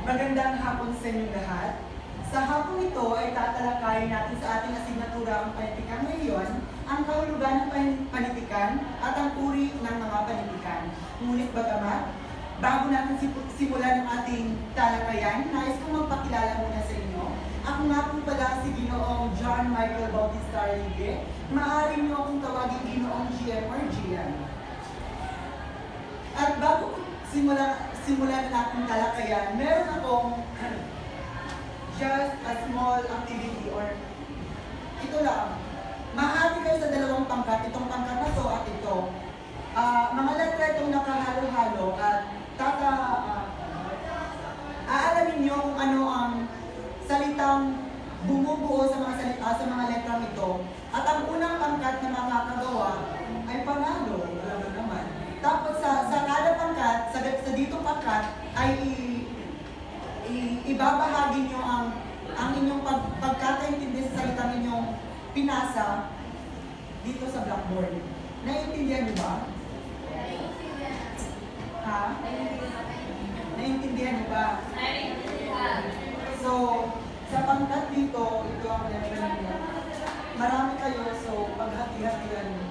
Magandang hapon sa inyong lahat. Sa hapon ito ay tatalakayin natin sa ating asignatura ang panitikan ngayon, ang kahulugan ng panitikan at ang uri ng mga panitikan. Ngunit bagamat, bago natin simulan ang ating talakayan, nais kong magpakilala muna sa inyo. Ako nga po pala si Ginoong John Michael Bautista Arligue. Maaari niyo akong tawagin Ginoong GM or GM. At bago simulan ng ating talakayan, meron akong just a small activity or ito lang. Mahati kayo sa dalawang pangkat, itong pangkat na to at ito. Mga letra itong nakahalo-halo at aalamin nyo kung ano ang salitang bumubuo sa mga salita sa mga letrang ito. At ang unang pangkat na makakagawa ay panalo, alam mo naman. Tapos sa kada pangkat, sa ditong pangkat ay ibabahagi nyo ang inyong pagkakaintindi sa salitang inyong pinasa dito sa blackboard. Naiintindihan nyo ba? Ha? Naiintindihan nyo ba? So, sa pangkat dito, ito ang letra ninyo. Marami kayo, so paghati-hatihan nyo.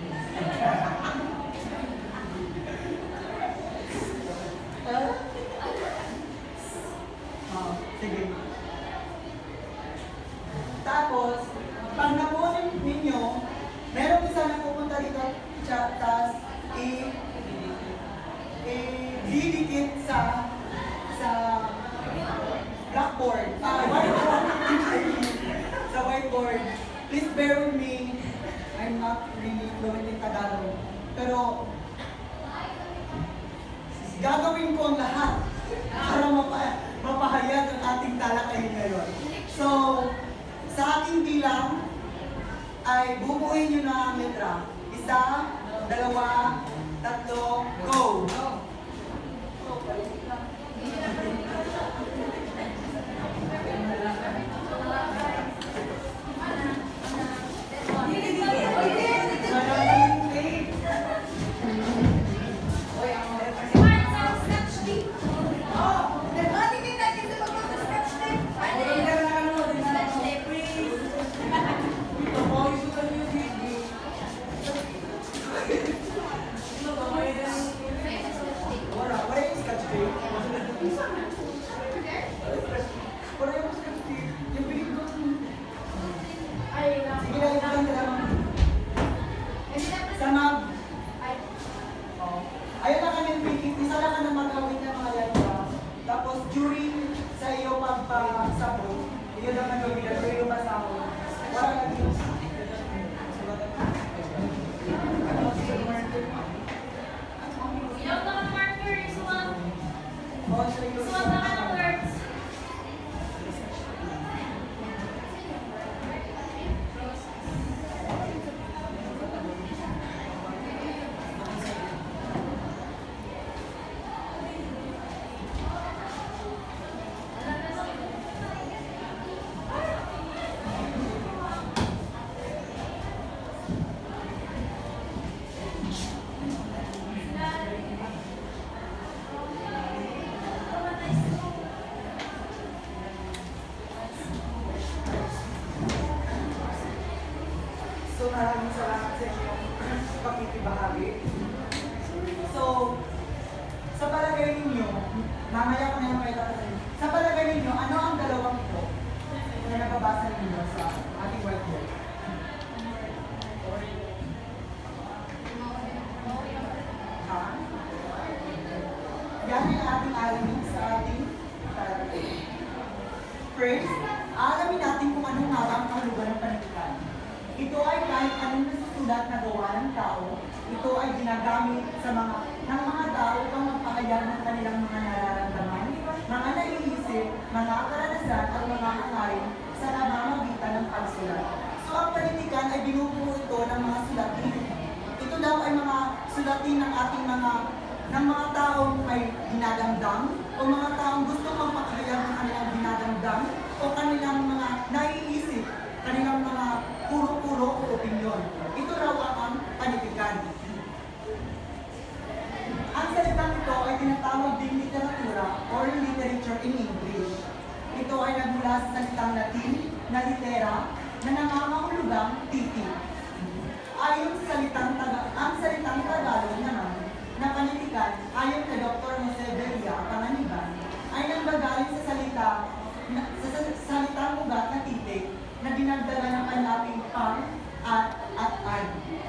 Sige. Tapos, pag nakunin ninyo, meron isa na pupunta dito, tapos i-didikit sa blackboard. Whiteboard. Sa whiteboard. Please bear with me. I'm not really fluent in Tagalog. Pero, gagawin ko ang lahat para mapahayag ang ating talakayin ngayon. So, sa aking bilang, ay bubuuin nyo na ang letra. 1, 2, 3, go! Maraming salamat sa inyong pagkikibahagi. So, sa palagay ninyo, mamaya ko na yung makita sa inyo. Sa palagay ninyo, ano ang dalawang ito na nababasa ninyo sa ating whiteboard? Ha? Yan ay ating alamin sa ating talakayin. First, alamin natin kung ano nga ba ang kahulugan ng panitikan. Ito ay kahit anong nasusulat na gawa ng tao, ito ay ginagamit ng mga tao upang magpahayag ng kanilang mga nararamdaman, mga naiisip, mga karanasan at mga hangarin sa namamagitan ng pagsulat. So ang panitikan ay binubuo ito ng mga sulatin. Ito daw ay mga sulatin ng ating mga taong may dinadamdam o mga taong gusto magpahayag ng kanilang dinadamdam o kanilang mga naiisip, kanilang mga puro-puro o opinyon. Ito raw ang panitikan. Ang salitang ito ay tinatawag ding literatura or literature in English. mula sa salitang Latin na litera na nangangahulugang titik. Ayon sa ang salitang Tagalog naman na panitikan, ayon kay Dr. Jose Velia Panganiban, ay nanggagaling sa salitang ugat na titik na dinagdagan ng panlaping pang at an.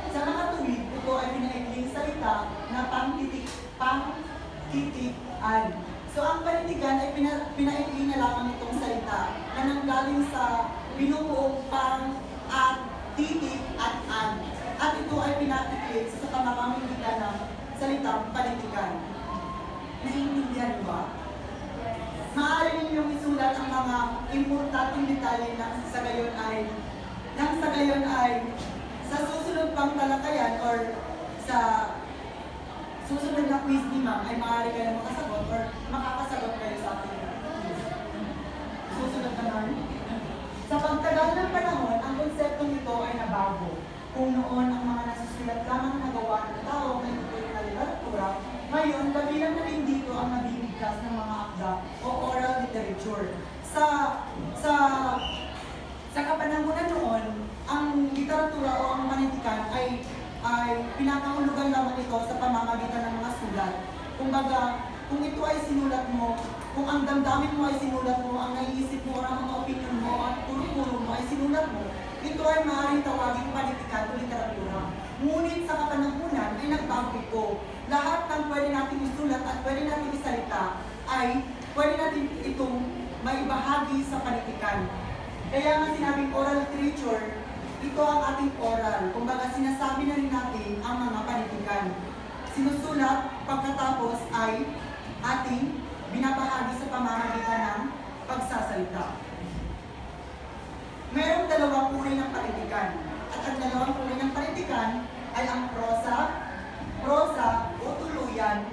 Sa mga tuwid, ito ay pinaikling salita na pang-titik-an. So ang panitikan ay pinaikling na lamang itong salita na nanggaling sa binubuong pang at titik at an. At ito ay pinatiklit sa pamamamagitan ng salitang panitikan. Naiintindihan ba? Maaari ninyong isulat ang mga importanteng detalye nang sa gayon ay sa susunod pang talakayan or sa susunod na quiz ni ma'am ay maaari kayo makasagot or makakasagot kayo sa ating quiz. Susunod naman. Sa pagtagal ng panahon, ang konseptong ito ay nabago. Kung noon ang mga nasusulat lamang na gawa ng tao may tutuloy na literatura, ngayon kabilang na rin dito ang nabibigkas ng mga akda o oral literature. Sa kapanahunan noon, ang literatura o ang panitikan ay pinakahulugan lamang ito sa pamamagitan ng mga sulat. Kumbaga, kung ito ay sinulat mo, kung ang damdamin mo ay sinulat mo, ang naiisip mo o ang mga opinion mo at puro-puro mo ay sinulat mo, ito ay maaaring tawaging panitikan o literatura. Ngunit sa kapanahunan ay nagbago ito. Lahat ng pwede natin isulat at pwede natin isalita ay pwede natin itong maibahagi sa panitikan. Kaya nga sinabing oral literature, ito ang ating oral. Kumbaga sinasabi na rin natin ang mga panitikan. Sinusulat, pagkatapos ay ating binabahagi sa pamamagitan ng pagsasalita. Mayroong dalawang uri ng panitikan. At ang dalawang uri ng panitikan ay ang prosa o tuluyan,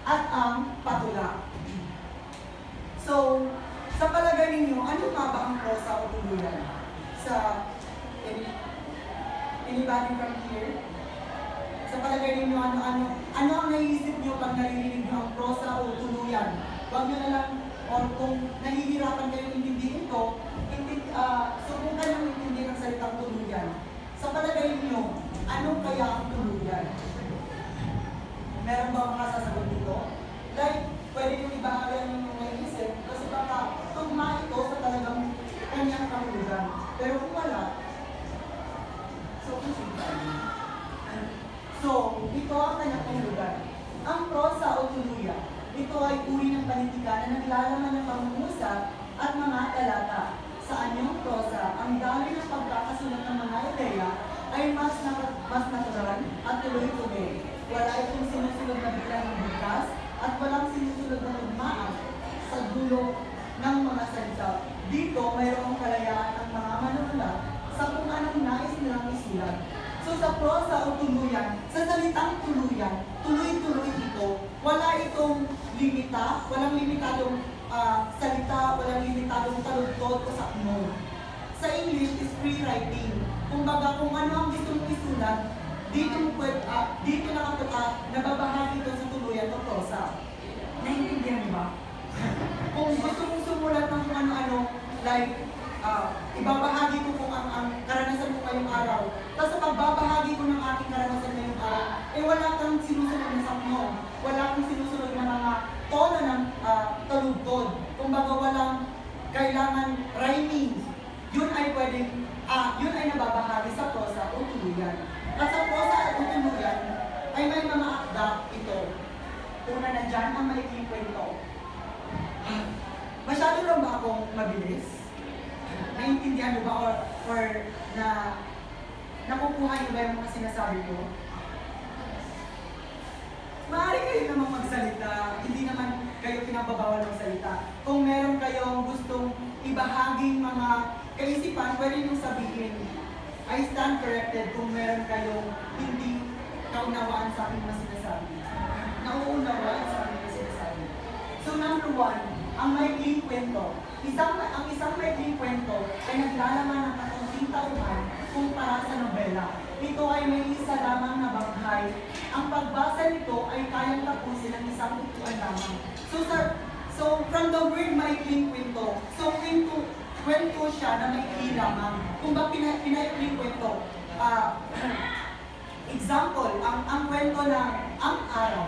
at ang patula. So, sa palagay ninyo, ano nga ba ang prosa o tuluyan? Anybody from here? Sa palagay ninyo, ano ang naiisip nyo pag naririnig nyo ang prosa o tuluyan? Huwag nyo na lang, or kung nahihirapan kayong intindihin ito, subukan nyo intindihin ang salitang tuluyan. Sa palagay ninyo, ano kaya ang tuluyan? Meron ba makasasagot dito? Like, pwede nyo ibahagi ang inyong naiisip kasi baka tugma ito sa talagang kanyang kahulugan. Pero kung wala, so, ito ang kanyang kahulugan. Ang prosa o tuluyan, ito ay uri ng panitikan na naglalaman ng pangungusap at mga talata. Sa anyong prosa, ang dami ng pagkakasulat ng mga ideya ay mas natural at tuloy-tuloy. Wala itong sinusunod na bilang ng bukas at walang sinusunod na lugmaan sa dulo ng mga salita. Dito, mayroong kalayaan ang mga manunulat sa kung anong nais nilang isulat. So sa prosa o tuluyan, sa salitang tuluyan, tuloy-tuloy ito. Wala itong limita, walang limitadong salita, walang limitadong taludtod o sakmo. Sa English is free writing. Kumbaga kung ano ang gusto mong isulat, dito nababahagi ito sa tuluyan o prosa. Naiintindihan ba? Kung gusto mong sumulat ng kung ano-ano, like, ibabahagi ko kung ang karanasan ko ngayong araw. Tapos sa pagbabahagi ko ng aking karanasan ngayong araw, wala kang sinusunod na sakmo. Wala kang sinusunod na mga tono ng taludtod. Kumbaga walang kailangan rhyming. Yun ay pwedeng, yun ay nababahagi sa prosa o tuluyan. At sa prosa o tuluyan, ay may mga akda ito. Una na dyan, ang maikling kwento. Masyado lang ba akong mabilis? Naiintindihan mo ba or na nakukuha niyo ba yung mga sinasabi ko? Maaari kayo namang magsalita, hindi naman kayo pinababawal magsalita. Kung meron kayong gustong ibahaging mga kaisipan, pwede nyo sabihin, I stand corrected kung meron kayong hindi kaunawaan sa aking mga sinasabi. Nauunawaan sa aking mga sinasabi. So number one, ang maikling kwento. Ang isang maikling kwento ay naglalaman ng kaunting tauhan kumpara sa nobela. Ito ay may isa lamang na baghay. Ang pagbasa nito ay kayang tapusin ng isang upuan lamang. So sa So, from the word maikling kwento, so kwento siya na maikli lamang. Kung ba pinaikling kwento, example, ang kwento ng ang araw.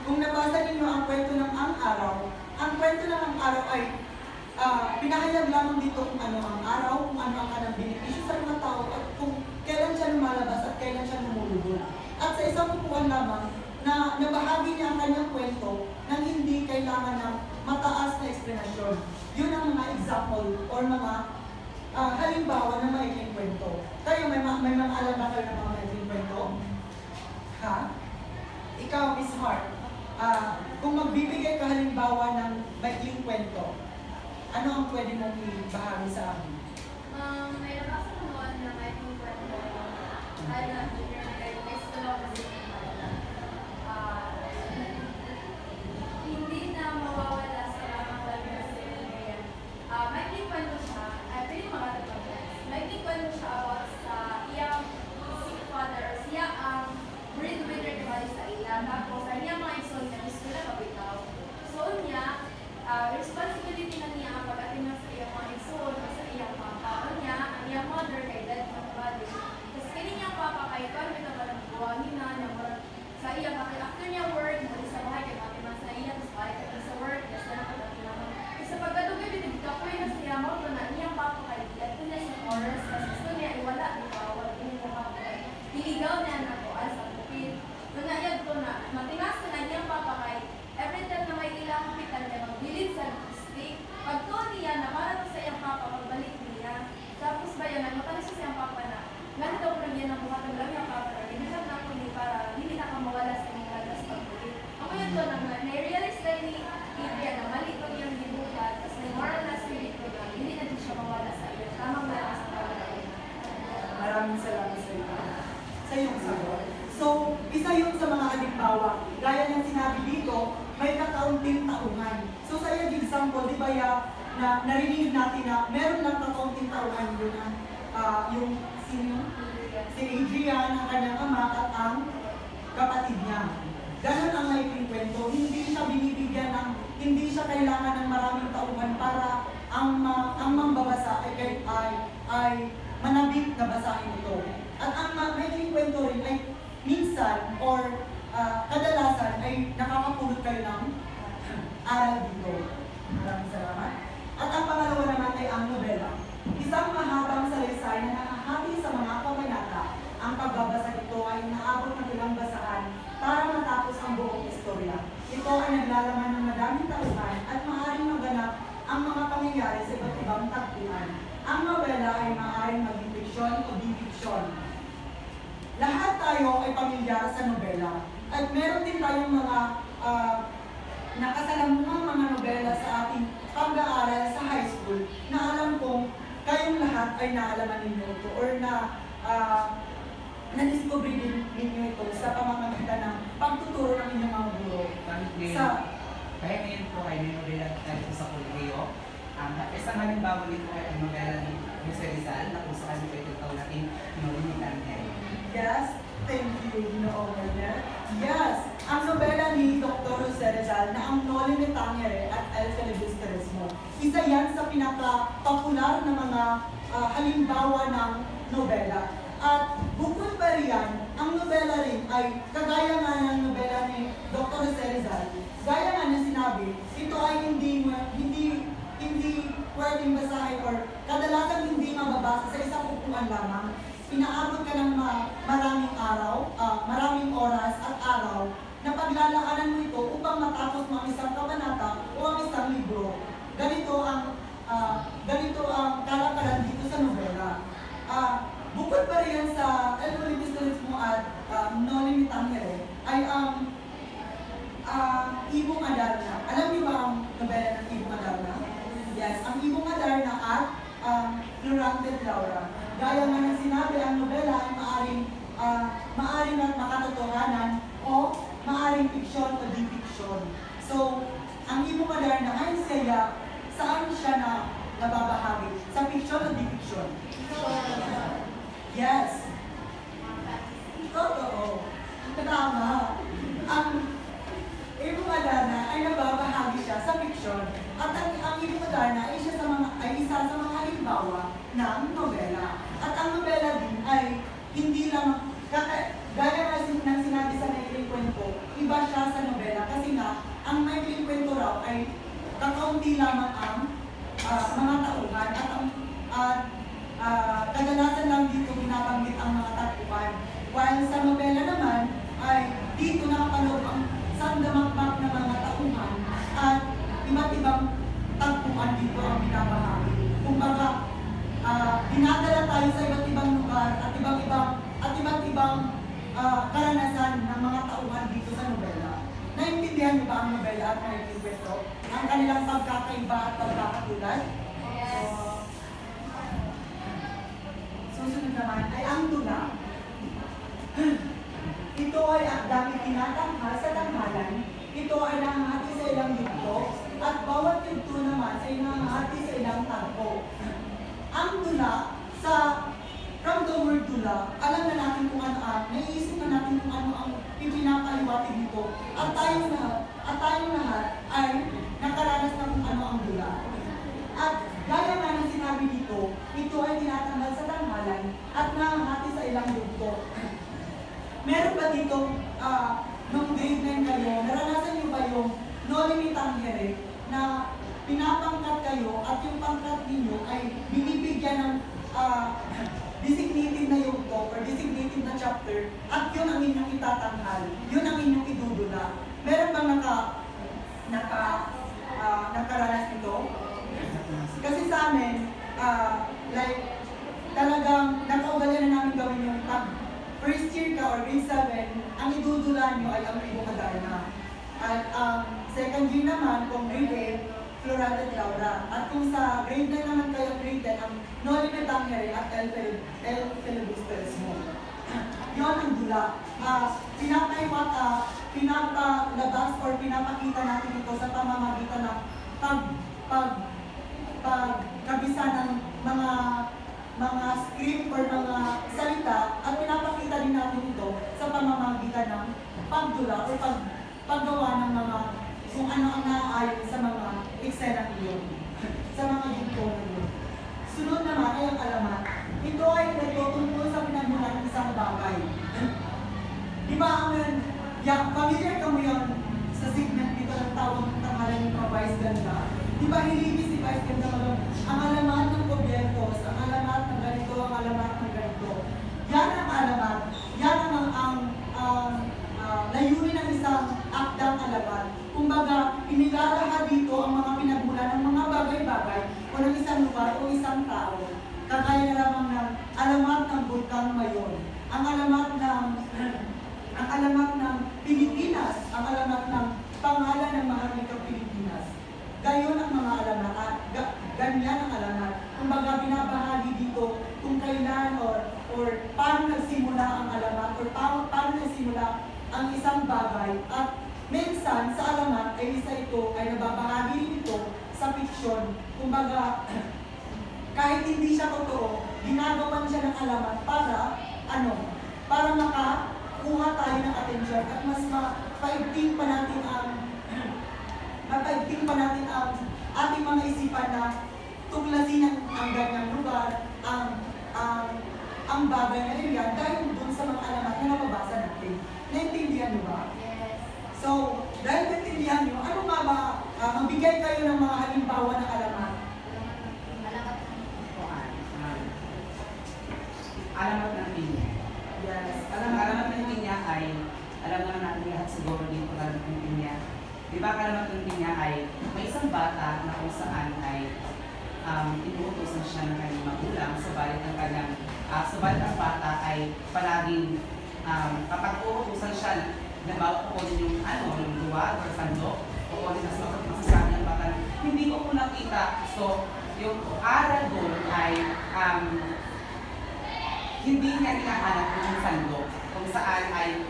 Kung nabasa ninyo ang kwento ng ang araw ay pinahayag lamang dito kung ano ang araw, kung ano ang kanang benepisyo sa mga tao, at kung kailan siya lumalabas at kailan siya lumulubog. At sa isang upuan lamang, na nabahagi niya ang kanyang kwento nang hindi kailangan ng mataas na eksplanasyon. Yun ang mga example or mga halimbawa ng maikling kwento. Kayo, may mga alam ba kayo ng mga maikling kwento? Ha? Ikaw, Miss Hart, kung magbibigay ka halimbawa ng maikling kwento, ano ang pwede mong ibahagi sa amin? May nabasa ko noon na maikling kwento. Ay na, may school kasi hindi na mawawala sa mga kasi maikling kwento siya, pwede makatapag. Maikling kwento siya about sa iyang sick father, siya ang breadwinner diba sa iya, tapos ang iyang mga ison na gusto na mabitaw. So niya, responsibility na niya ang pag-atin sa iyang mga ison, sa iyang papa. Niya, ang iyang mother kay dead ng body. Tapos kini niyang papa kay Carmen na parang buwangin na sa iya, bakit after niya work, muli sa bahay, kay mati man sa iya, tapos bahay kay sa work, tapos na nakapagin naman. Kasi pagkadugay, binibigkapoy na siya mo, na niyang papa kay dead na sa forest, kasi gusto niya iwala, di ba, wala niya papa kay diligaw niya na ko, sa bukid. Nangayad ko na, matinas na niyang papa kay, every time na may ilang kapitan niya, magbilid sa stick, pagto niya na parang sa iyang papa, pagbalik niya. Tapos ba yan, nagmatalis sa iyang papa na, ganito ko lang yan ang buhat ng lang yung papa, ginagap na ko ni para hindi na mawala sa inyong lalas pagbalik. Ako yun to, na-realize na ni Adrian na mali ko niyang gibuhat, tapos may moral na spirit ko na, hindi na din siya mawala sa iyo. Tamang lalas sa pagkain. Maraming salamat sa iyo. Sa iyong sagot. So, isa yun sa mga halimbawa. Gaya ng sinabi dito, may kakaunting taungan. So, sa iyong example, di ba na narinig natin na meron lang kakaunting taungan yun yung sino? Si Adrian, ang kanyang ama at ang kapatid niya. Ganon ang maikling kwento. Hindi siya binibigyan ng, hindi siya kailangan ng maraming taungan para ang mambabasa ay manabik na basahin ito. At ang maikling kwento rin ay minsan or kadalasan ay nakakapulot kayo ng aral dito. Maraming salamat. At ang pangalawa naman ay ang nobela. Isang mahabang salaysay na nakahati sa mga kabanata. Ang pagbabasa nito ay naabot ng ilang basahan para matapos ang buong istorya. Ito ay naglalaman ng madaming tauhan at maaaring maganap ang mga pangyayari sa iba't ibang tagpuan. Ang nobela ay maaaring maging fiksyon o di-fiksyon. Lahat tayo ay pamilyar sa nobela. At meron din tayong mga nakasalamuhang mga nobela sa ating pag-aaral sa high school na alam kong kayong lahat ay naalaman ninyo ito or na-discover din ninyo ito sa pamamagitan ng pagtuturo ng inyong mga guro. Kaya ngayon po ay may nobela tayo sa Colegio. Isang halimbawa nito ay ang nobela ni Jose Rizal na kung saan ito itutawag natin Nolimitan niya. Yes, thank you, Ginoong Werner. Yes, ang nobela ni Dr. Jose Rizal na ang Noli Me Tangere at El Filibusterismo. Isa yan sa pinaka-popular na mga halimbawa ng nobela. At bukod pa riyan, ang nobela rin ay kagaya nga ng nobela ni Dr. Jose Rizal. Gaya nga na sinabi, ito ay hindi pwedeng basahin or kadalasan hindi mababasa sa isang upuan lamang. Inaabot ka ng maraming araw, maraming oras at araw na paglalaanan mo ito upang matapos mo ang isang kabanata o ang isang libro. Ganito ang kalakaran dito sa nobela. Bukod pa rin sa El Filibusterismo at Noli Me Tangere ay ang Ibong Adarna. Alam niyo ba ang nobela ng Ibong Adarna? Yes, ang Ibong Adarna at Florante Laura. Gaya nga ng sinabi, ang nobela ay maaring at makatotohanan o maaring fiksyon o di-fiksyon. So, ang Ibong Adarna ay siya, saan siya na nababahagi? Sa fiksyon o di-fiksyon? Yes. Totoo. Tama. Ang Ibong Adarna ay nababahagi siya siya sa fiction. At ang Ili Moderna ay isa sa mga halimbawa ng nobela. At ang nobela din ay hindi lang, gaya nga ng sinabi sa maikling kwento, iba siya sa nobela kasi nga, ang maikling kwento raw ay kakaunti lamang ang mga tauhan at kadalasan lang dito binabanggit ang mga tagpuan. While sa nobela naman ay dito nakapaloob ang sandamakmak na mga tauhan at iba't ibang tagpuan dito ang binabahagi. Kumbaga, dinadala tayo sa iba't ibang lugar at iba't ibang karanasan ng mga tauhan dito sa nobela. Naintindihan niyo ba ang nobela at maikling kwento? Ang kanilang pagkakaiba at pagkakatulad? Yes. Susunod naman ay ang tula. Ito ay akdang itinatanghal sa tanghalan. Ito ay nangahati sa ilang yugto at bawat yugto naman ay nangahati sa ilang tagpo. Ang tula, from the word tula, alam na natin kung ano naiisip na natin kung ano ang ipinapaliwatig dito. At tayong lahat ay nakaranas na kung ano ang tula. At gaya nga ng sinabi dito, ito ay tinatanggal sa tanghalan at nangahati sa ilang yugto. Meron ba dito, nung grade 9 kayo, naranasan niyo ba yung no limit tangere na pinapangkat kayo at yung pangkat ninyo ay binibigyan ng designated na yugto or designated na chapter at yun ang inyong itatanghal, yun ang inyong idudula. Meron bang nakaranas nito? Kasi sa amin, talagang nakaugalan na namin gawin yung first year ka or grade 7, ang idudula nyo ay ang Ili Moderna. At second year naman, kung grade 8, Floral at Laura. At kung sa grade 9 naman kayo, grade 10, ang No Limit Tangere at El Filibusterismo. Yun ang dula. Pinapalabas or pinapakita natin ito sa pamamagitan ng pagkabisa ng mga script or mga salita at pinapakita din natin ito sa pamamagitan ng pagdula o paggawa ng mga kung ano ang naaayon sa mga eksena iyon, sa mga yugto na iyon. Sunod naman ay ang alamat. Ito ay nagtutungkol sa pinagmulan ng isang bagay. Di ba familiar ka mo yun sa segment dito ng tawag ng tanghalan ng mga vice ganda? Di ba hilibis si vice ganda ang alamat ng gobyernos, ang alamat ng ganito, ang alamat ng ganito. Yan ang alamat. Yan ang layunin ng isang akdang alamat. Kumbaga, inilalaha dito ang mga pinagmulan ng mga bagay-bagay o ng isang lugar o isang tao. Kagaya na lamang ng alamat ng Bulkang Mayon, ang alamat ng Pilipinas, ang alamat ng pangalan ng mga likang Pilipinas. Gayon ang mga alamat at ganyan ang alamat. Kumbaga, binabahagi dito kung kailan or paano nagsimula ang alamat or paano nagsimula ang isang bagay. At minsan, sa alamat ay isa ito ay nababahagi rin ito sa fiksyon. Kumbaga, kahit hindi siya totoo, ginagawan siya ng alamat para makakuha tayo ng atensyon at mas mapaigting pa natin ang ating mga isipan na tuklasin ang ganyang lugar, ang bagay na area dahil dun sa mga alamat na nababasa natin. Naintindihan niyo ba? Yes. So, dahil naintindihan niyo, ano nga ba, magbigay kayo ng mga halimbawa ng alamat? Alamat ng pinya. Yes. Alamat ng pinya ay, alam naman natin lahat siguro dito alamat ng pinya. Di ba alamat ng pinya ay may isang bata na kung saan ay inuutosan siya ng kanyang magulang, subalit ang bata ay palaging kapag uutosan siya na kukunin yung luwag or sandok, kukunin na masasabi ng bata na hindi ko po nakita. So, yung aral doon ay hindi niya hinahanap yung sandok kung saan ay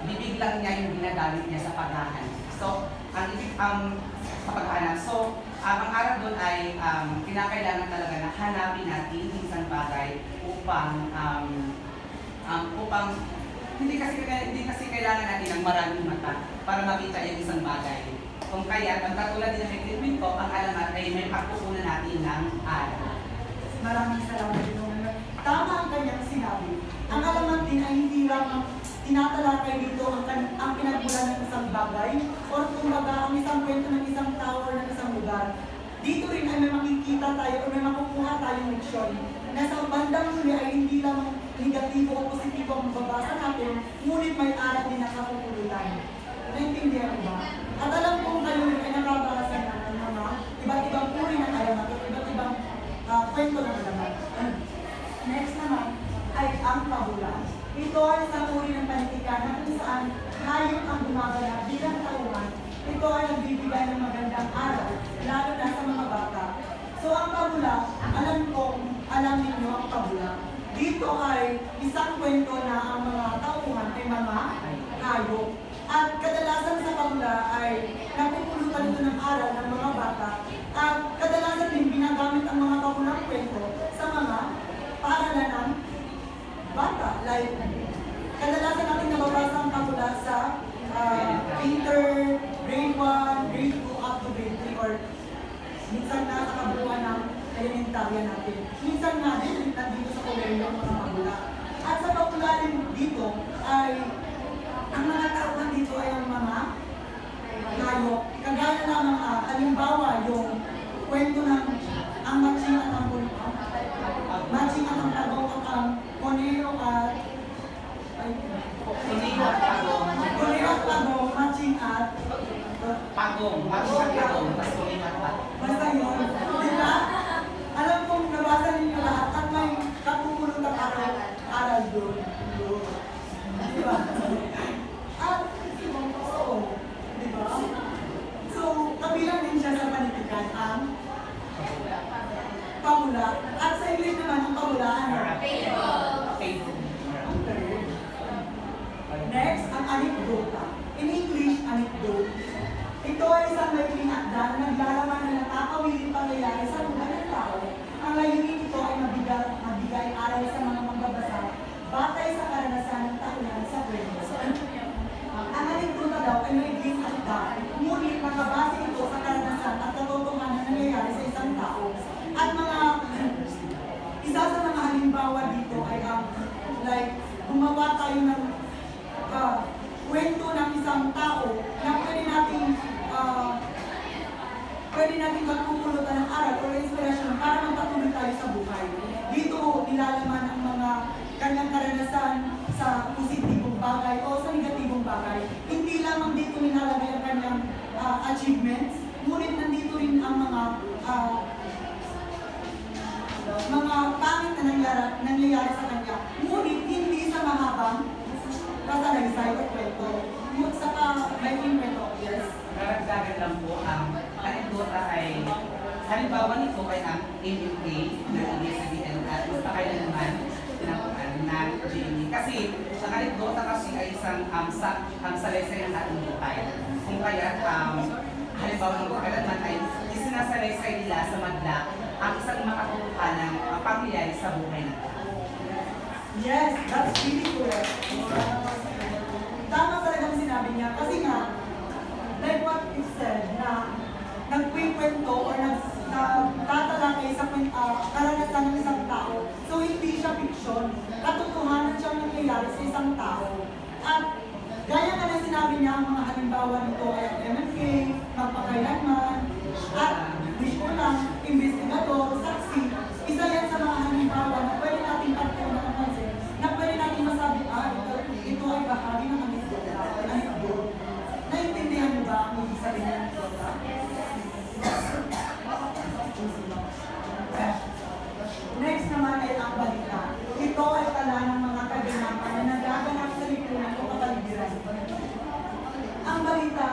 bibiglang niya yung ginagamit niya sa paghahanap. So, ang paghahanap. So, ang aral doon ay kinakailangan talaga na hanapin natin yung isang bagay upang hindi kasi kailangan natin ng maraming mata para makita yung isang bagay. Kung Kung kaya, magkatulad din ng equipment ko, ang alamat ay may pagkukunan natin ng aral. Maraming salamat din. Tama ang kanyang sinabi. Ang alamat din ay hindi lamang tinatalakay dito ang pinagmulan ng isang bagay o kumbaga ang isang kwento ng isang tao o ng isang lugar. Dito rin ay may makikita tayo o may makukuha tayong leksyon na sa bandang huli ay hindi lamang negatibo o positibo ang mababasa natin, ngunit may aral din na kapupulutan. Naintindihan mo ba? At alam kong kayo rin ay nakabasa na ng mga iba't ibang uri ng alamat at iba't ibang kwento ng alamat. Next naman ay ang pabula. Ito ay isang uri ng panitikan na kung saan hayop ang gumaganap bilang tauhan. Ito ay nagbibigay ng magandang aral, lalo na sa mga bata. So ang pabula, alam ninyo ang pabula. Dito ay isang kwento na ang mga tauhan ay mga hayop. At kadalasan sa pabula ay napupulutan ito ng aral ng mga bata. At kadalasan din ginagamit ang mga pabulang kwento sa mga paaralan ng bata. Like, kadalasan natin nababasa ang pabula sa grade 1, grade 2, up to grade 3, or minsan na sa kabuuan ng elementarya natin. Minsan nga din, nandito sa kolehiyo ang mga pabula. At sa pabula rin dito ay ang mga tauhan dito ay ang mga hayop. Kagaya lamang halimbawa yung kwento ng ang matching at ang matching at ang tagong at ang koneo at koneo at tagong, matching at Pagong, matching at pagong, mas kunin at pagong. basta yun. Diba? Alam kong nabasa ninyo lahat at may kapupulot at aral doon. Diba? At, oo. Diba? So, kabilang din siya sa panitikan ang pabula. At sa English naman, ang pabula, ano? Faithful. Next, ang anekdota. In English, anecdote. Ito ay isang maikling akda na naglalaman na nakakawiling pangyayari sa buhay ng tao. Ang layunin nito ay mabigay aral sa mga magbabasa batay sa karanasan ng tauhan sa kwento. Ang anekdota daw ay maikling akda, ngunit makabase ito sa karanasan at katotohanan na nangyayari sa isang tao. At isa sa mga halimbawa dito ay like, gumawa tayo ng kwento ng isang tao na pwede natin magpupulutan ng aral o inspirasyon para magpatuloy tayo sa buhay. Dito nilalaman ang mga kanyang karanasan sa positibong bagay o sa negatibong bagay. Hindi lamang dito nilalagay ang kanyang achievements, ngunit nandito rin ang mga pangit na nangyayari sa kanya. Ngunit hindi sa mahabang kasalaysay o kwento. Sa maikling kwento, yes. Karagdagan lang po, ang anekdota ay, halimbawa nito ay ang MMK na ibig at magpakailan naman ng GMA. Kasi ang anekdota kasi ay isang salaysay ng ating buhay. Kung kaya, halimbawa ng magpakailan ay isinasalaysay nila sa madla ang isang makatutuhan ng pangyayari sa buhay ng tao. Yes, that's really correct. Tama talagang sinabi niya. Kasi nga, like what you said, na nagkwikwento o nagtatalakay sa karanasan ng isang tao. So, hindi siya fiction. Katotohanan siyang nangyayari sa isang tao. At gaya nga na sinabi niya, ang mga halimbawa nito ay ang MMK, magpakailanman, at wish ko lang, investigador, saksi. Isa yan sa mga halimbawa na pwede natin pagpunan ng pansin, na pwede natin masabi, ito ay bahagi ng anekdota. Naintindihan mo ba ang ibig sabihin ng anekdota? Next naman ay ang balita. Ito ay tala ng mga kaganapan na nagaganap sa lipunan o kapaligiran. Ang balita,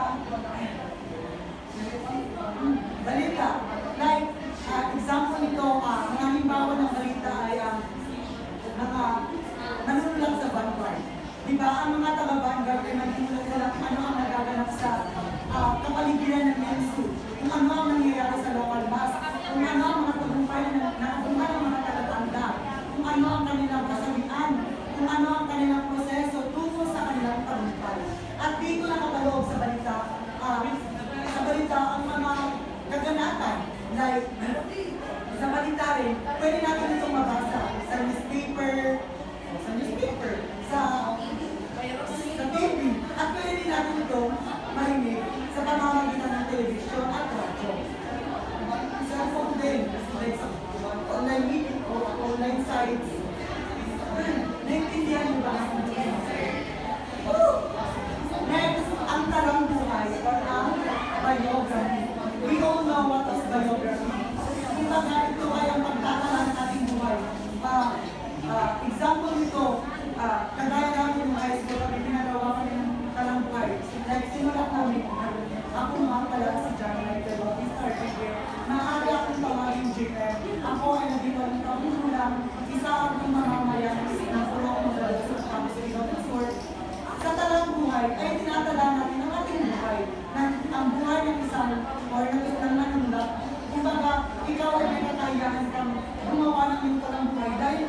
ang mga kaganatan, like sa balita rin, pwede natin itong mabasa sa newspaper, sa TV, at pwede din natin itong marinig sa pamamagitan ng telebisyon at radyo. Cellphone din, like online meeting o online sites. Naintindihan niyo ba ang next, ang talang buhay or ang biography. We all know what is biography. Kung baga ito ay ang pagtatala ng ating buhay. Example nito, kagaya namin yung high school, kami pinagawa kami ng talang buhay. Like, simulat namin, ako nga pala si John Michael, we started here. Maaari akong tawagin Jigger. Ako ay naging walang taong lang, isa akong mamamayan ng pulong model sa campus of sa talang buhay ay tinatala natin ang ating buhay. Ang buhay ng isang or ng isang manunulat. Kumbaga, ikaw ay may kakayahan kang gumawa ng iyong talang buhay dahil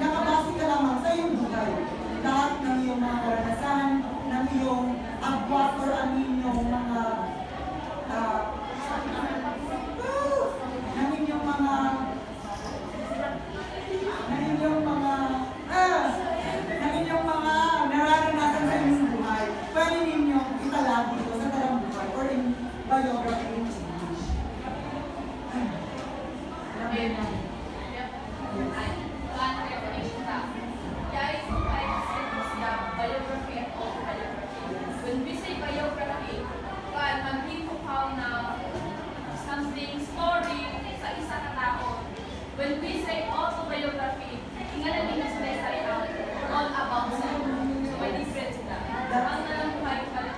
nakabase ka lamang sa iyong buhay. Lahat ng iyong mga karanasan, ng iyong agwat or ang inyong mga nararanasan sa inyong buhay, pwede ninyong itala dito sa talang buhay or in biography in English. Biography and autobiography. When we say biography, maghipukaw na something story sa isa ka tao. When we say autobiography, ingala din sa all about self. So may difference sila. Ang talang buhay pala.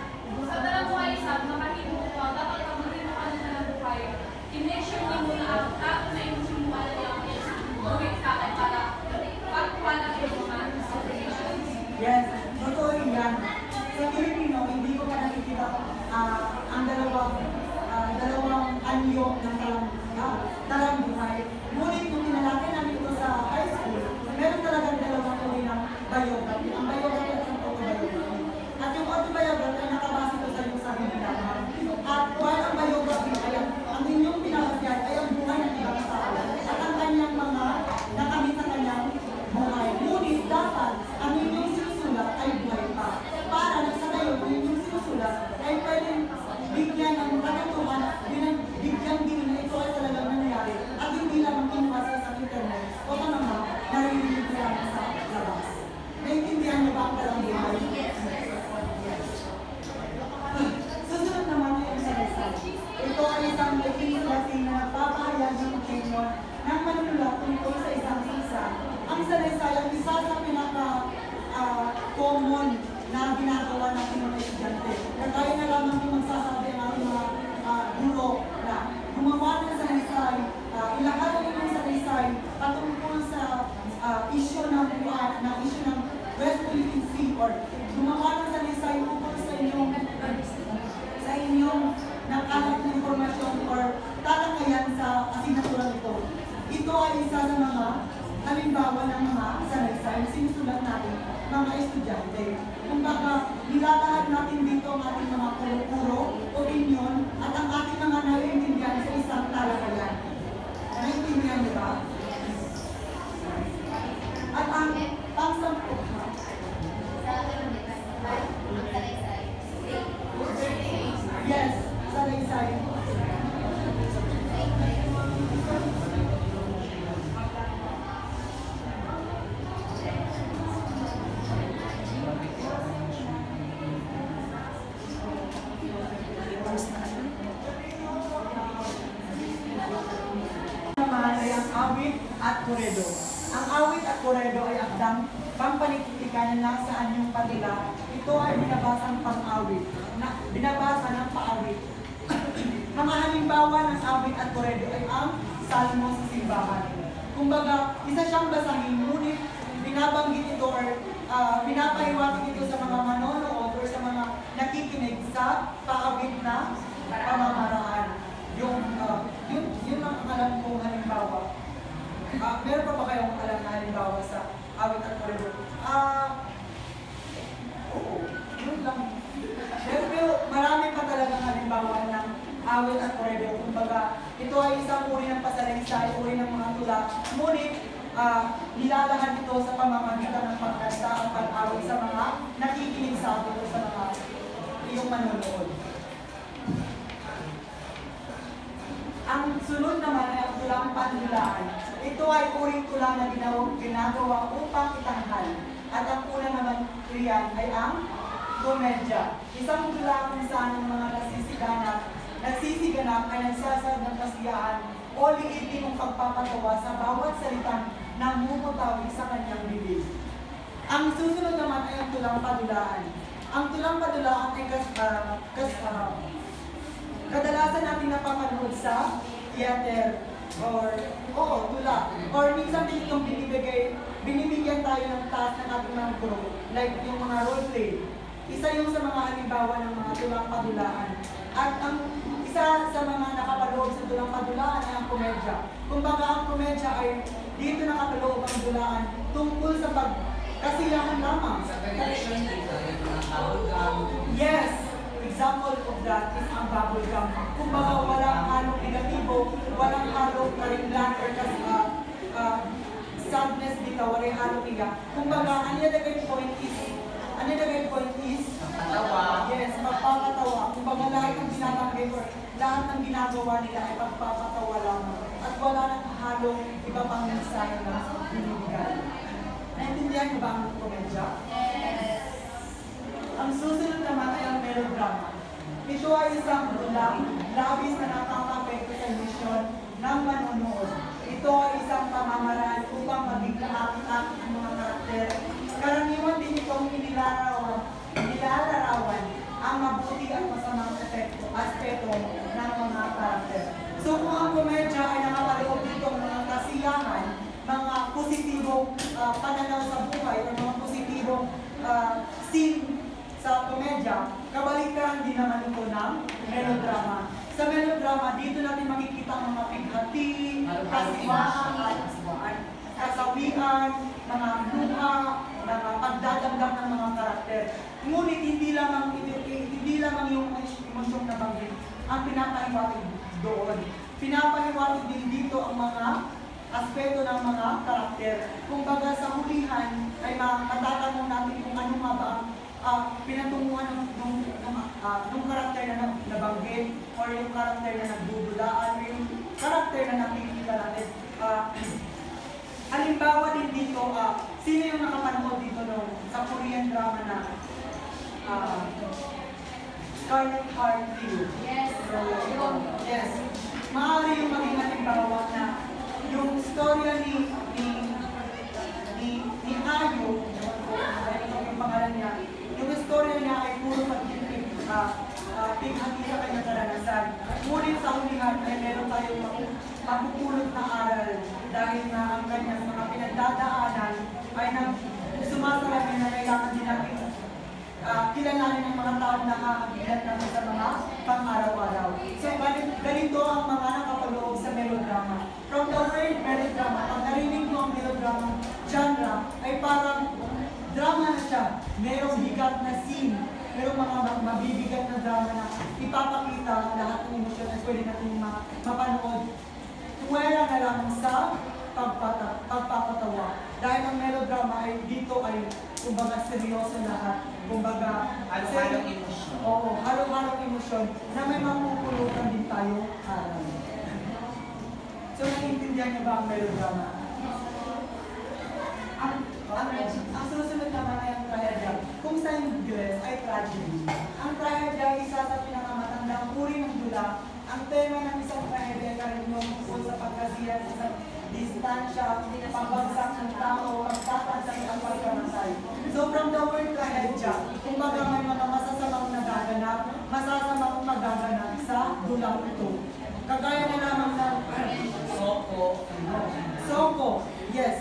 Sa talang buhay isa, makahipukaw, dapat ka maghipukaw ng talang buhay. I-make sure mo na ang tao na yung simulan niya is doing ka ay para pagkuha ng iyong mga situations. Yes, totoo yan. Sa Pilipino, hindi ko pa nakikita ang dalawang anyo ng talang buhay. Ngunit kung tinalaki namin ito sa high school, meron talagang dalawang uri ng biography. Ang biography at ang autobiography. At yung autobiography ay nakabase ito sa iyong sarili lamang. At while ang biography ay ang inyong pinabasyan ay ang buhay ng ibang tao at ang kanyang mga nakamit sa kanyang buhay. Ngunit dapat ang inyong sinusulat ay buhay pa. Para na sa ngayon, ang inyong sinusulat ay pwedeng bigyan ng katotohan, bigyan din na ito ay talagang nangyari at hindi lamang kinuha sa isang internet o mga naririnig ko lang sa labas. Naintindihan niyo ba ang talang buhay? Susunod naman ay ang salaysay. Ito ay isang legislasin na nagpapahayag ng opinion ng manunulat tungkol sa isang bansa. Ang salaysay ay isa sa pinaka-common na ginagawa natin mga estudyante. Kaya na lamang yung magsasabi ang ating mga guro na gumawa ng salaysay, ilahad ang inyong salaysay patungkol sa issue ng buwan, ng issue ng West Philippine Sea or gumawa ng salaysay tungkol sa inyong nakalat na informasyon or talakayan sa asignatura nito. Ito ay isa sa mga halimbawa ng mga salaysay na sinusulat natin mga estudyante. Kumbaga, nilalahad natin dito ang ating mga puro-puro, opinion, at ang ating mga naiintindihan sa isang talakayan. Naiintindihan niyo ba? At ang pang-sampo. Yes, salaysay. Naman ay ang awit at koredo. Ang awit at koredo ay akdang pampanititikan na nasa anyong patila. Ito ay binabasang pang-awit, binabasa ng paawit. Mga halimbawa ng awit at koredo ay ang salmo sa simbahan. Kumbaga, isa siyang basahin, ngunit binabanggit ito or pinapahiwatig ito sa mga manonood or sa mga nakikinig sa paawit na pamamaraan. Yun ang alam kong halimbawa. Meron pa ba kayong alam na halimbawa sa awit at koredo? Oo, yun lang. Pero marami pa talagang halimbawa ng awit at koredo. Kumbaga, ito ay isang uri ng pasalaysa, uri ng mga tula. Ngunit, nilalahan ito sa pamamagitan ng pagkanta at pag-awit sa mga nakikinig sa atin o sa mga iyong manonood. Ang sunod naman ay ang tulang panhulaan. Ito ay uring tula na ginagawa upang itanghal. At ang una naman riyan ay ang komedya. Isang tula kung saan ang mga nagsisiganap ay nagsasad ng kasiyahan o liitin ng pagpapatawa sa bawat salitang namumutawi sa kanyang bibig. Ang susunod naman ay ang tulang padulaan. Ang tulang padulaan ay kadalasan natin napapanood sa theater or tula. Or minsan din itong binibigyan tayo ng task ng ating mga guro, like yung mga role play. Isa yung sa mga halimbawa ng mga tulang padulaan. At ang isa sa mga nakapaloob sa tulang padulaan ay ang komedya. Kumbaga ang komedya ay dito nakapaloob ang dulaan tungkol sa pagkasiyahan lamang. Sa television dito, yung mga bubblegum. Yes! Example of that is ang bubblegum. Kumbaga walang halong negatibo, walang halong karinglan or sadness dito, walang halong iyak. Kumbaga, ang nilagay point is Pagpapatawa. Yes, magpapatawa. Kumbaga lahat ng binabanggit or lahat ng ginagawa nila ay pagpapatawa lamang. At wala nang halong iba pang mensahe na binibigay. Naintindihan niyo ba ang komedya? Yes. Ang susunod naman ay ang melodrama. Ito ay isang dulang, labis na nakakapekto sa emosyon ng manonood. Ito ay isang pamamaraan upang maging kaakit-akit ang mga karakter. Karaniwan din itong inilalarawan ang mabuti at masamang aspeto ng mga karakter. So kung ang komedya ay nakapaloob dito ng mga kasiyahan, mga positibong pananaw sa buhay o mga positibong scene sa komedya, kabaliktaran din naman ito ng melodrama. Sa melodrama, dito natin makikita ang mga pighati, kasawian, mga luha, mga pagdadamdam ng mga karakter. Ngunit hindi lamang yung emosyong nabanggit ang pinapahiwatig doon. Pinapahiwatig din dito ang mga aspeto ng mga karakter. Kumbaga sa hulihan ay matatanong natin kung ano nga ba ang pinatunguhan ng karakter na nabanggit or yung karakter na nagdudulaan or yung karakter na nakikita natin. Halimbawa din dito, sino yung nakapanood dito sa Korean drama na Scarlet Heart 2? Yes. Yes. Maaari yung maging halimbawa na yung storya ni Ayo, yung pangalan niya, yung storya niya ay puro pighati sa kanyang karanasan. Ngunit sa hulihan ay meron tayong mapupulot na aral dahil na ang kanyang mga pinagdadaanan ay sumasalamin na kailangan din natin kilalanin ng mga tao na hahagilan natin sa mga pang-araw-araw. So, ganito ang mga nakapaloob sa melodrama. From the word melodrama, pag narinig mo ang melodrama genre, ay parang drama na siya. Merong bigat na scene, merong mga mabibigat na drama na ipapakita ang lahat ng emosyon at pwede natin mapanood. Tuwera na lang sa pagpapatawa. Dahil ang melodrama ay dito ay kumbaga seryoso lahat. Kumbaga, Halo-halong emosyon. Oo, halo-halong emosyon na may mapupulutan din tayo aral. So, naiintindihan niyo ba ang melodrama? Ang susunod naman ay ang trahedya. Kung sa Ingles ay tragedy. Ang trahedya ay isa sa pinakamatandang uri ng dula. Ang tema ng isang trahedya ay karaniwang tungkol sa pagkasiyan sa distansya, pagbagsak ng tao, pagtatansak ang pagkamatay. So from the word trahedya, kumbaga may mga masasamang nagaganap, masasamang magaganap sa dulang ito. Kagaya na lamang ng Soko, yes.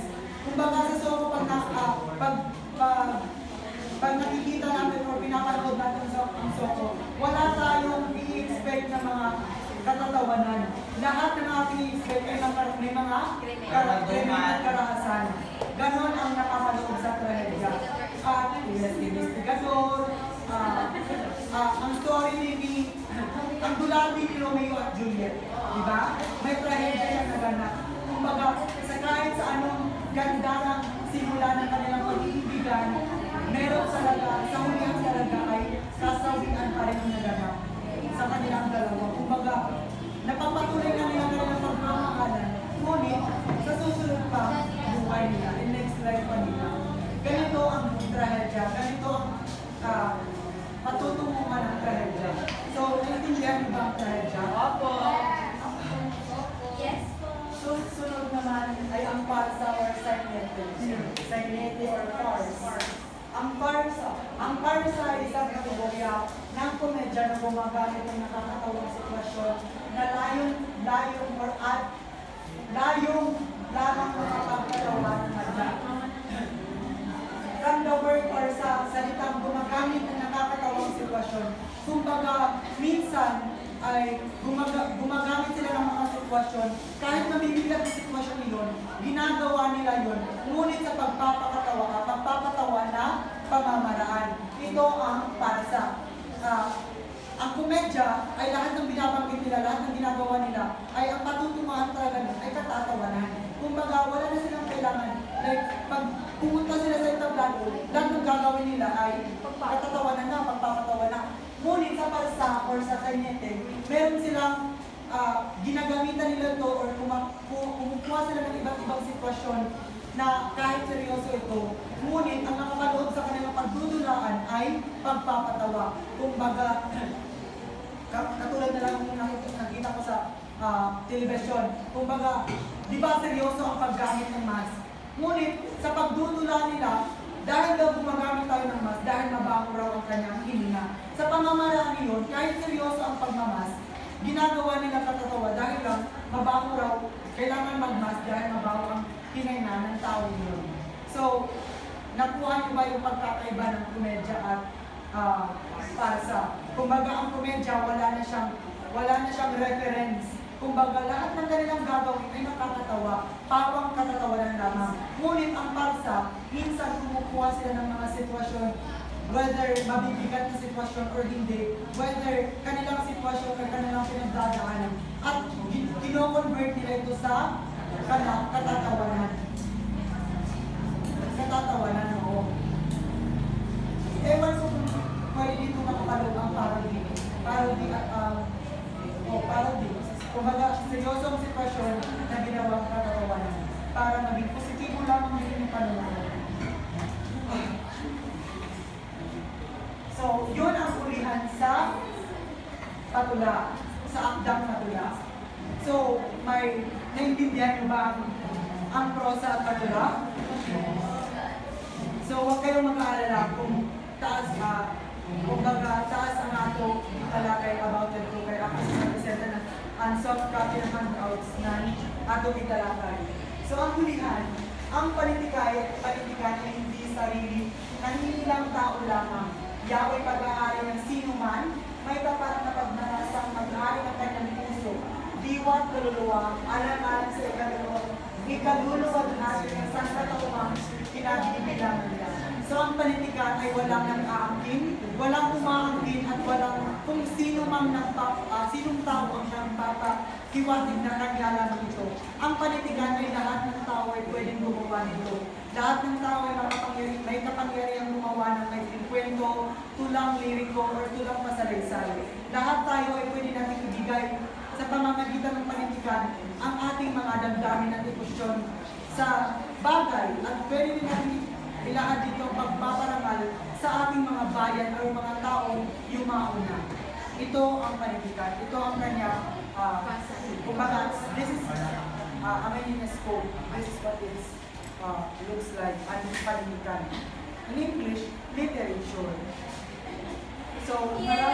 Kumbaga sa Soko, pag nakikita natin o pinapanood natin ang Soko, wala tayong i-expect na mga katatawanan. Lahat ng ating i-expect ay may mga karahasan. Ganon ang nakapaloob sa trahedya. At investigador, ang story ni ang dulati ni Romeo at Juliet. Di ba? May trahedya yung naganap. Kumbaga, sa kahit sa anong ganda ng simula ng kanilang pag-iibigan, meron talaga, sa hulihan talaga ay kasawian pa rin ang naganap sa kanilang dalawa. Kumbaga, napapatuloy na nila kanilang pagmamahalan. Ngunit, sa susunod pa, buhay nila, in next life pa nila. Ganito ang trahedya, ganito ang patutunguhan ng trahedya. So, naintindihan niyo ba ang trahedya? Opo! Yes. Sunod naman ay ang farsa or sainete. Sainete or farce. Ang farsa ay isang kategorya ng komedya na gumagamit ng nakakatawang sitwasyon na layong or layong lamang makapagkatawa ng madya. From the word or sa salitang gumagamit ng nakakatawang sitwasyon, kumbaga minsan ay gumagamit sila ng mga sitwasyon, kahit mabibigat na sitwasyon nila, ginagawa nila yun, ngunit sa pagpapatawa na pamamaraan. Ito ang farsa. Ang komedya ay lahat ng binabanggit nila, lahat ng ginagawa nila, ay ang patutunguhan talaga ay katatawanan. Kumbaga, wala na silang kailangan. Like, pag pumunta sila sa entablado, lahat ng gagawin nila ay pagpapatawanan na, pagpapatawa na. Ngunit sa farsa or sa sainete, meron silang ginagamitan nila ito or kumukuha sila ng iba't ibang sitwasyon na kahit seryoso ito, ngunit ang nakapaloob sa kanilang pagdudulaan ay pagpapatawa. Kumbaga, katulad na lang yung nakita ko sa telebisyon. Kumbaga, di ba seryoso ang paggamit ng mask? Ngunit sa pagdudula nila, dahil daw gumagamit tayo ng mask, dahil mabaho raw ang kanyang hininga. Sa pamamaraan niyon, kahit seryoso ang pagmamas, ginagawa nila katatawa dahil lang mabaho raw, kailangan magmask dahil mabaho ang hinina ng tao niyon. So, nakuha niyo ba yung pagkakaiba ng komedya at farsa? Kumbaga, ang komedya, wala na siyang reference. Kumbaga, lahat ng kanilang gagawin ay nakakatawa, pawang katatawanan lamang. Ngunit ang farsa, minsan kumukuha sila ng mga sitwasyon, whether mabibigat na sitwasyon or hindi, whether kanilang sitwasyon or kanilang pinagdadaanan, at kino-convert nila ito sa katatawanan. Katatawanan, oo. Ewan ko kung pwede dito nakapalog ang parody. Parody at parody. Kumbaga, seryosong sitwasyon na ginawang katatawanan para maging positibo lamang din yung panunod. So, yun ang ulihan sa patula, sa akdang patula. So, may naintindihan nyo ba ang prosa at patula? So, huwag kayong mag-aalala kung taas ang ato talakay about it kung kaya kasi napisenta na ang soft copy ng handouts na ato italakay. So, ang ulihan, ang panitikay ay hindi sarili, kanilang tao lamang. Yao'y pag-aari ng sino man, may tapat na pagnanasang mag-aari ng kanyang puso, diwa't kaluluwa, alam-alam sa ikaluluwa natin ng sangkataumang kinagbibilangan nila. So ang panitikan ay walang nag-aangkin, walang umaangkin at walang kung sino mang sinong tao ang nagpapahiwatig na naglalamang ito. Ang panitikan ay lahat ng tao ay pwedeng gumawa nito. Lahat ng tao ay may kapangyarihang gumawa ng may kwento, tulang liriko, or tulang pasalaysay. Lahat tayo ay pwede natin ibigay sa pamamagitan ng panitikan ang ating mga damdamin at emosyon sa bagay at pwede din natin ilahad dito ang pagpaparangal sa ating mga bayan o mga taong yumauna. Ito ang panitikan. Ito ang kanya, kumbaga, this is, I mean in a scope, this is what it looks like, ang panitikan. In English, literature. So, marami